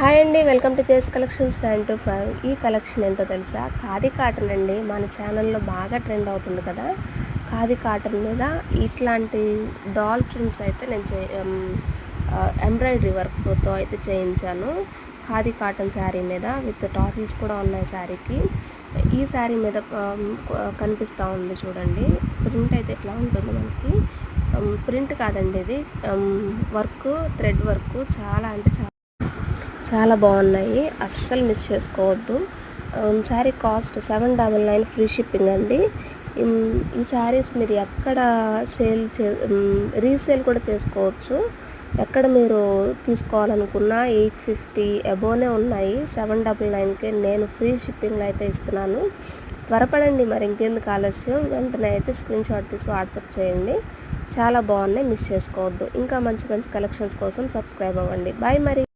Hi అండి, welcome to చేస్ collections 925. ఈ కలెక్షన్ ఏంటో తెలుసా? ఖాదీ కాటన్ అండి. మన ఛానల్లో బాగా ట్రెండ్ అవుతుంది కదా. ఖాదీ కాటన్ మీద ఇట్లాంటి డాల్ ప్రింట్స్ అయితే నేను ఎంబ్రాయిడరీ వర్క్తో అయితే చేయించాను. ఖాదీ కాటన్ శారీ మీద విత్ టాసిల్స్ కూడా ఉన్నాయి శారీకి. ఈ శారీ మీద కనిపిస్తూ ఉంది చూడండి. ప్రింట్ అయితే ఇట్లా ఉంటుంది మనకి. ప్రింట్ కాదండి, ఇది వర్క్, థ్రెడ్ వర్క్. చాలా అంటే చాలా బాగున్నాయి, అస్సలు మిస్ చేసుకోవద్దు. శారీ కాస్ట్ 799 ఫ్రీ షిప్పింగ్ అండి. ఈ శారీస్ మీరు ఎక్కడ రీసేల్ కూడా చేసుకోవచ్చు. ఎక్కడ మీరు తీసుకోవాలనుకున్నా 850 అబోనే ఉన్నాయి. 799కే నేను ఫ్రీ షిప్పింగ్లో అయితే ఇస్తున్నాను. త్వరపడండి, మరి ఇంకెందుకు ఆలస్యం, వెంటనే అయితే స్క్రీన్ షాట్ తీసి వాట్సాప్ చేయండి. చాలా బాగున్నాయి, మిస్ చేసుకోవద్దు. ఇంకా మంచి మంచి కలెక్షన్స్ కోసం సబ్స్క్రైబ్ అవ్వండి. బాయ్ మరి.